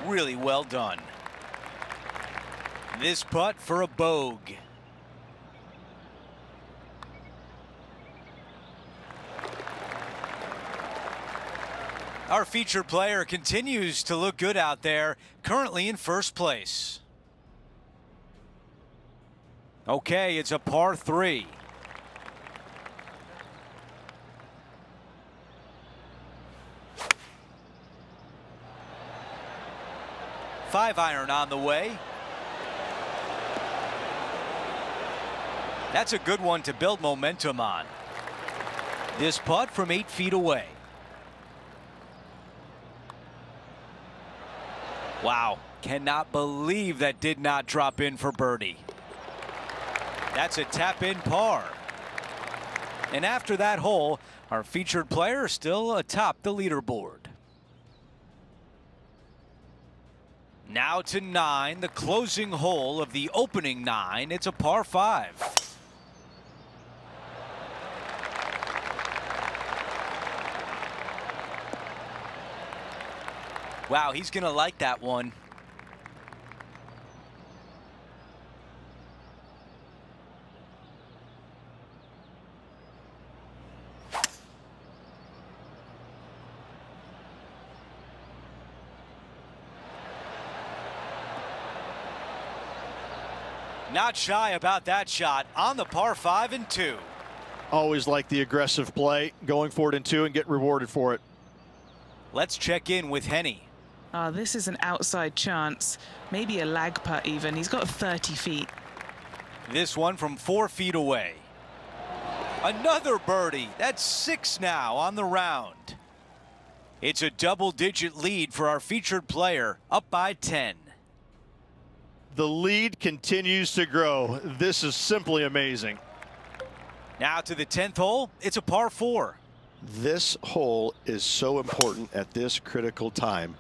Really well done. This putt for a bogey. Our featured player continues to look good out there, currently in first place. Okay, it's a par 3. Five iron on the way. That's a good one to build momentum on. This putt from 8 feet away. Wow, cannot believe that did not drop in for birdie. That's a tap-in par. And after that hole, our featured player is still atop the leaderboard. Now to 9, the closing hole of the opening 9. It's a par 5. Wow, he's going to like that one. Not shy about that shot on the par 5 and 2. Always like the aggressive play, going for it in 2 and get rewarded for it. Let's check in with Henny. This is an outside chance. Maybe a lag putt even. He's got 30 feet. This one from 4 feet away. Another birdie. That's 6 now on the round. It's a double-digit lead for our featured player, up by 10. The lead continues to grow. This is simply amazing. Now to the 10th hole. It's a par 4. This hole is so important at this critical time.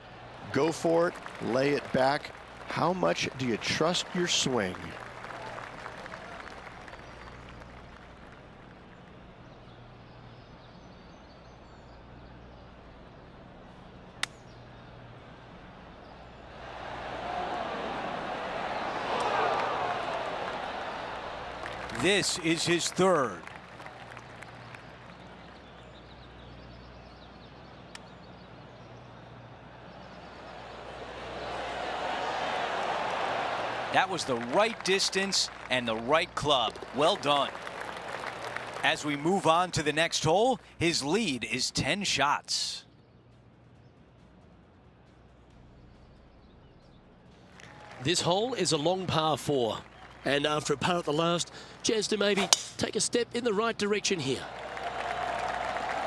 Go for it, lay it back. How much do you trust your swing? This is his 3rd. That was the right distance and the right club. Well done. As we move on to the next hole, his lead is 10 shots. This hole is a long par 4. And after a par at the last, chance to maybe take a step in the right direction here.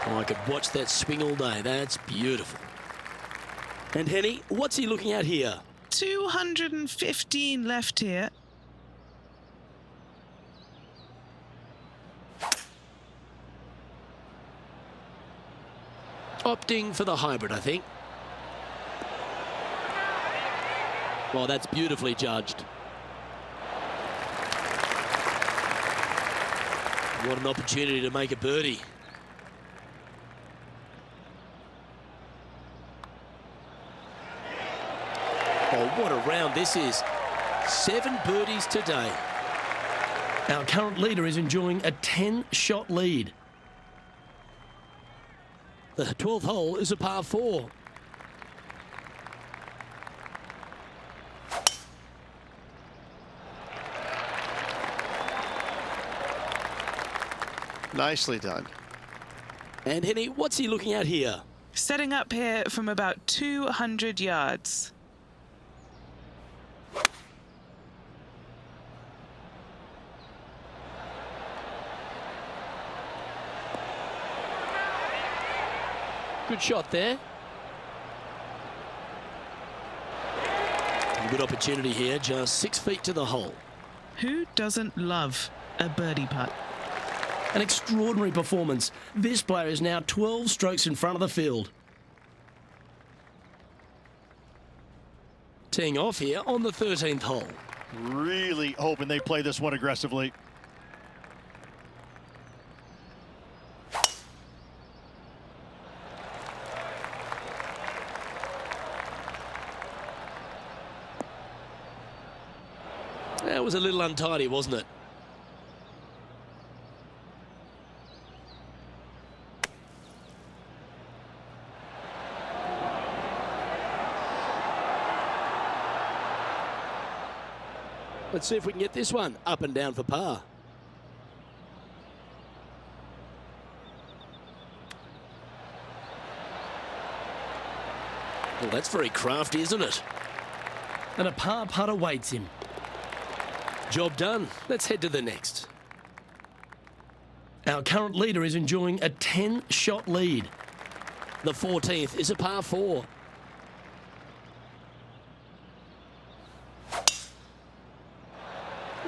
Oh, I could watch that swing all day. That's beautiful. And Henny, what's he looking at here? 215 left here. Opting for the hybrid, I think. Well, that's beautifully judged. What an opportunity to make a birdie. Oh, what a round this is. 7 birdies today. Our current leader is enjoying a 10-shot lead. The 12th hole is a par 4. Nicely done. And Henny, what's he looking at here? Setting up here from about 200 yards. Good shot there. Good opportunity here, just 6 feet to the hole. Who doesn't love a birdie putt? An extraordinary performance. This player is now 12 strokes in front of the field. Teeing off here on the 13th hole. Really hoping they play this one aggressively. That was a little untidy, wasn't it? Let's see if we can get this one up and down for par. Well, that's very crafty, isn't it? And a par putt awaits him. Job done. Let's head to the next. Our current leader is enjoying a 10-shot lead. The 14th is a par 4.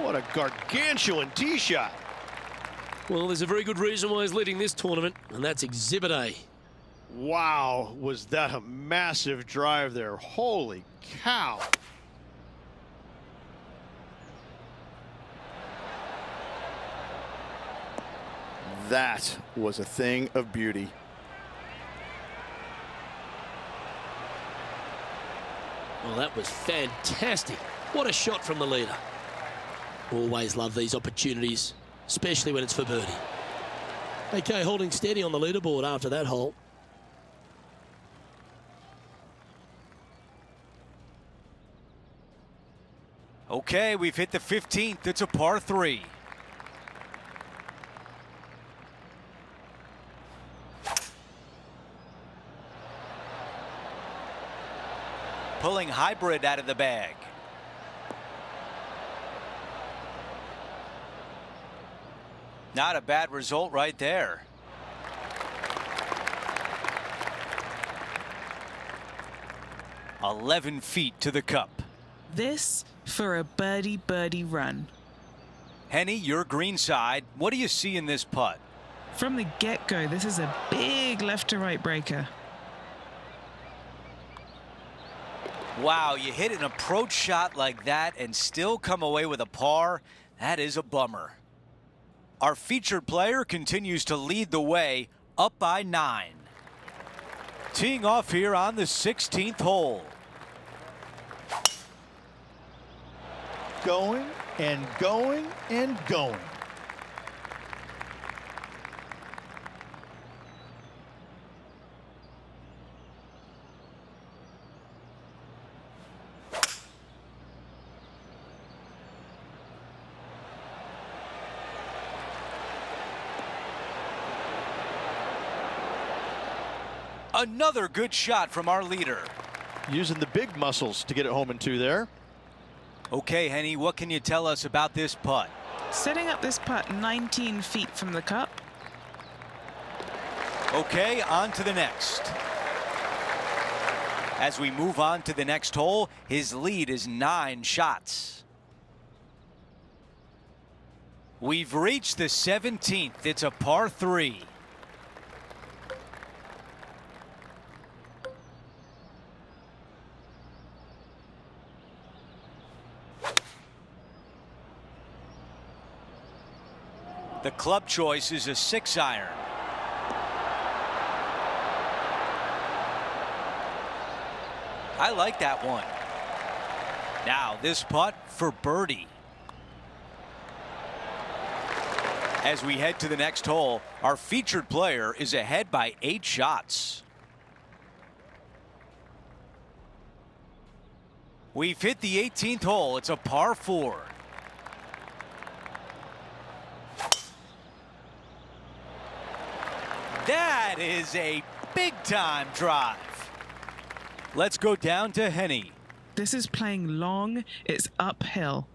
What a gargantuan tee shot. Well, there's a very good reason why he's leading this tournament, and that's Exhibit A. Wow, was that a massive drive there. Holy cow. That was a thing of beauty. Well, that was fantastic. What a shot from the leader. Always love these opportunities, especially when it's for birdie. Okay, holding steady on the leaderboard after that hole. Okay, we've hit the 15th. It's a par 3. Pulling hybrid out of the bag. Not a bad result right there. "11 feet to the cup." This for a birdie run. Henny, your green side. What do you see in this putt? From the get-go, this is a big left to right breaker. Wow, you hit an approach shot like that and still come away with a par. That is a bummer. Our featured player continues to lead the way, up by 9. Teeing off here on the 16th hole. Going and going and going. Another good shot from our leader. Using the big muscles to get it home in 2 there. Okay, Henny, what can you tell us about this putt? Setting up this putt 19 feet from the cup. Okay, on to the next. As we move on to the next hole, his lead is 9 shots. We've reached the 17th. It's a par 3. The club choice is a 6-iron. I like that one. Now this putt for birdie. As we head to the next hole, our featured player is ahead by 8 shots. We've hit the 18th hole. It's a par 4. That is a big-time drive. Let's go down to Henny. This is playing long. It's uphill.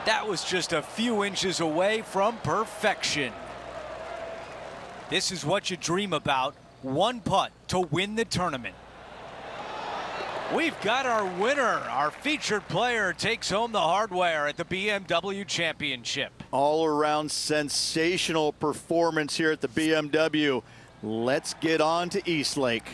That was just a few inches away from perfection. This is what you dream about. One putt to win the tournament. We've got our winner. Our featured player takes home the hardware at the BMW Championship. All around sensational performance here at the BMW. Let's get on to Eastlake.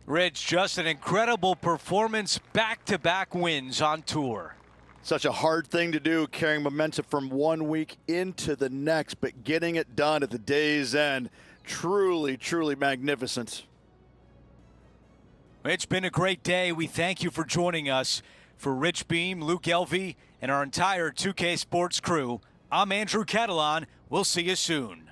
Rich, just an incredible performance, back-to-back wins on tour. Such a hard thing to do, carrying momentum from one week into the next, but getting it done at the day's end, truly, truly magnificent. It's been a great day. We thank you for joining us. For Rich Beam, Luke Elvey, and our entire 2K Sports crew, I'm Andrew Catalan. We'll see you soon.